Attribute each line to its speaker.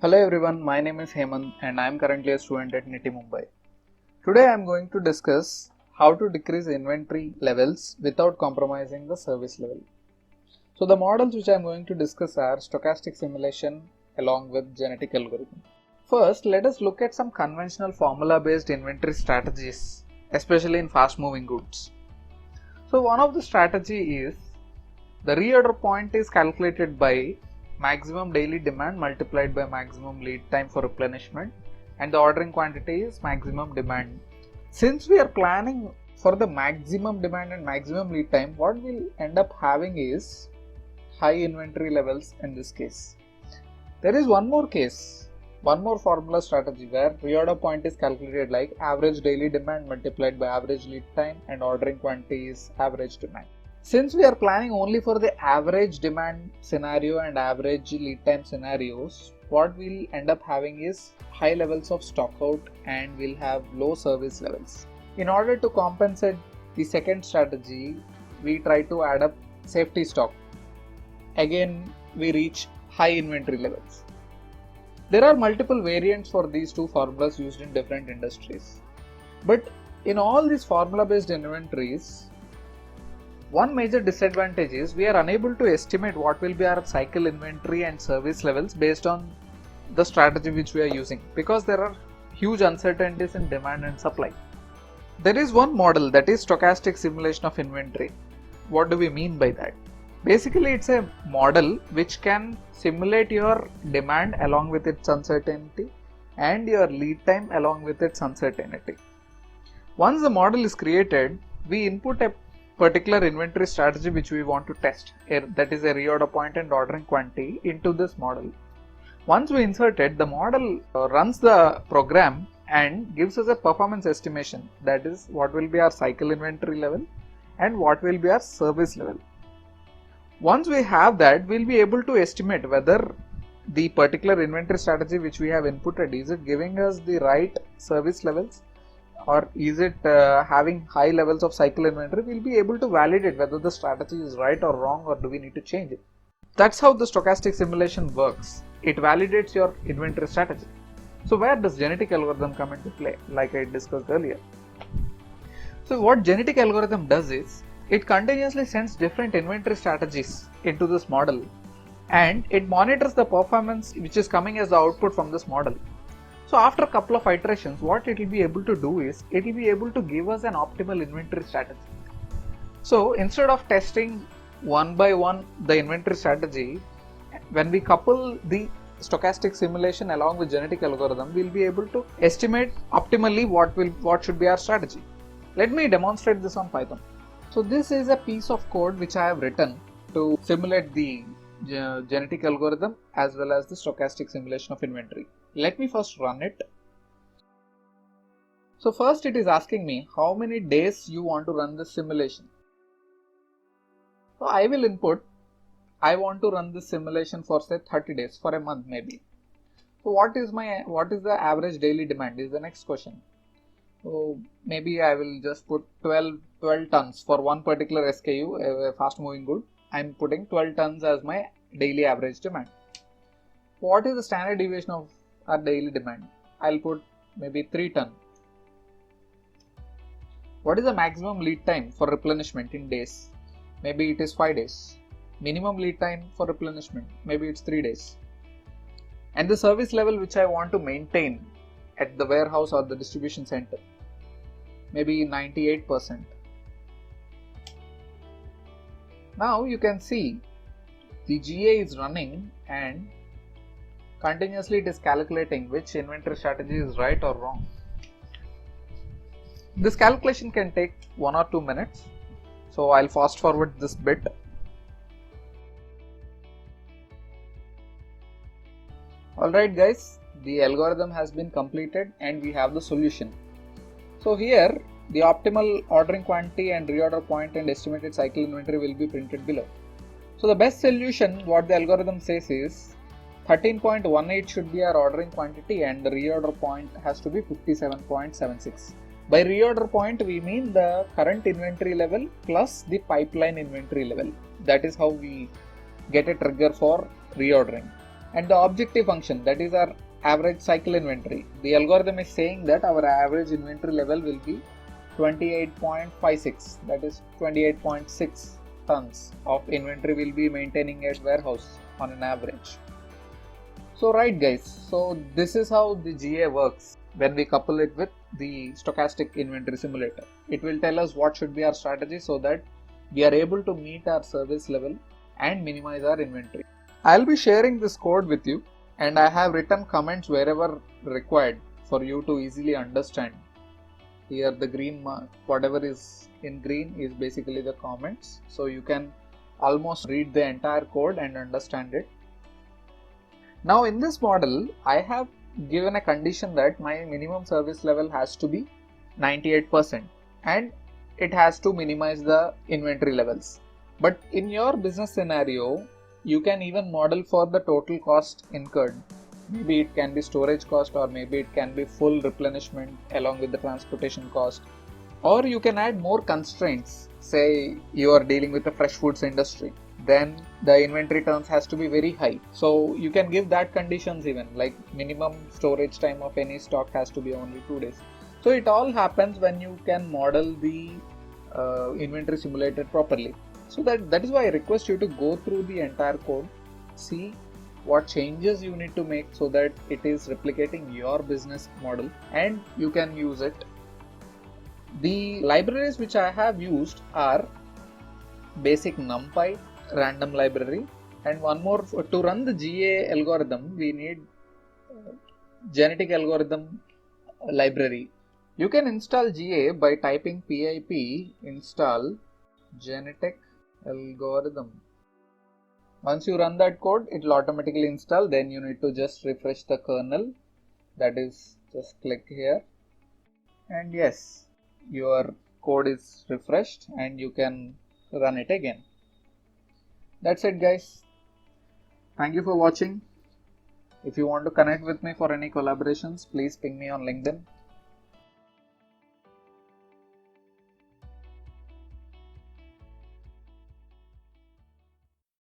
Speaker 1: Hello everyone, my name is Hemant and I am currently a student at NITI Mumbai. Today I am going to discuss how to decrease inventory levels without compromising the service level. So the models which I am going to discuss are stochastic simulation along with genetic algorithm. First, let us look at some conventional formula based inventory strategies, especially in fast moving goods. So one of the strategy is the reorder point is calculated by maximum daily demand multiplied by maximum lead time for replenishment, and the ordering quantity is maximum demand. Since we are planning for the maximum demand and maximum lead time, what we'll end up having is high inventory levels in this case. There is one more case, one more formula strategy where reorder point is calculated like average daily demand multiplied by average lead time and ordering quantity is average demand. Since we are planning only for the average demand scenario and average lead time scenarios, what we'll end up having is high levels of stock out and we'll have low service levels. In order to compensate the second strategy, we try to add up safety stock. Again, we reach high inventory levels. There are multiple variants for these two formulas used in different industries. But in all these formula based inventories, one major disadvantage is we are unable to estimate what will be our cycle inventory and service levels based on the strategy which we are using, because there are huge uncertainties in demand and supply. There is one model, that is stochastic simulation of inventory. What do we mean by that? Basically, it's a model which can simulate your demand along with its uncertainty and your lead time along with its uncertainty. Once the model is created, we input a particular inventory strategy which we want to test, that is a reorder point and ordering quantity, into this model. Once we insert it, the model runs the program and gives us a performance estimation, that is what will be our cycle inventory level and what will be our service level. Once we have that, we'll be able to estimate whether the particular inventory strategy which we have inputted, is it giving us the right service levels, or is it having high levels of cycle inventory. We'll be able to validate whether the strategy is right or wrong, or do we need to change it. That's how the stochastic simulation works. It validates your inventory strategy. So where does genetic algorithm come into play, like I discussed earlier? So what genetic algorithm does is, it continuously sends different inventory strategies into this model and it monitors the performance which is coming as the output from this model. So after a couple of iterations, what it will be able to do is, it will be able to give us an optimal inventory strategy. So instead of testing one by one the inventory strategy, when we couple the stochastic simulation along with genetic algorithm, we'll be able to estimate optimally what should be our strategy. Let me demonstrate this on Python. So this is a piece of code which I have written to simulate the genetic algorithm as well as the stochastic simulation of inventory. Let me first run it. So first it is asking me how many days you want to run this simulation. So I will input, I want to run this simulation for say 30 days, for a month maybe. So what is the average daily demand is the next question. So maybe I will just put 12 tons for one particular SKU, a fast moving good. I am putting 12 tons as my daily average demand. What is the standard deviation of our daily demand? I'll put maybe 3 tons. What is the maximum lead time for replenishment in days? Maybe it is 5 days. Minimum lead time for replenishment, maybe it's 3 days. And the service level which I want to maintain at the warehouse or the distribution center, maybe 98%. Now you can see the GA is running and continuously it is calculating which inventory strategy is right or wrong. This calculation can take 1 or 2 minutes. So I'll fast forward this bit. Alright guys, the algorithm has been completed and we have the solution. So here the optimal ordering quantity and reorder point and estimated cycle inventory will be printed below. So the best solution, what the algorithm says is 13.18 should be our ordering quantity and the reorder point has to be 57.76. By reorder point, we mean the current inventory level plus the pipeline inventory level. That is how we get a trigger for reordering. and the objective function, that is our average cycle inventory. The algorithm is saying that our average inventory level will be 28.56, that is 28.6 tons of inventory will be maintaining at warehouse on an average. So right guys, so this is how the GA works when we couple it with the stochastic inventory simulator. It will tell us what should be our strategy so that we are able to meet our service level and minimize our inventory. I'll be sharing this code with you, and I have written comments wherever required for you to easily understand. Here the green mark, whatever is in green is basically the comments, so you can almost read the entire code and understand it. Now in this model, I have given a condition that my minimum service level has to be 98% and it has to minimize the inventory levels. But in your business scenario, you can even model for the total cost incurred. Maybe it can be storage cost, or maybe it can be full replenishment along with the transportation cost. Or you can add more constraints. Say you are dealing with the fresh foods industry, then the inventory turns has to be very high. So you can give that conditions even, like minimum storage time of any stock has to be only 2 days. So it all happens when you can model the inventory simulator properly. So that is why I request you to go through the entire code, see what changes you need to make so that it is replicating your business model and you can use it. The libraries which I have used are basic NumPy random library, and one more. To run the GA algorithm we need genetic algorithm library. You can install GA by typing pip install genetic algorithm. Once you run that code, it will automatically install. Then you need to just refresh the kernel, that is just click here, and yes, your code is refreshed and you can run it again. That's it guys. Thank you for watching. If you want to connect with me for any collaborations, please ping me on LinkedIn.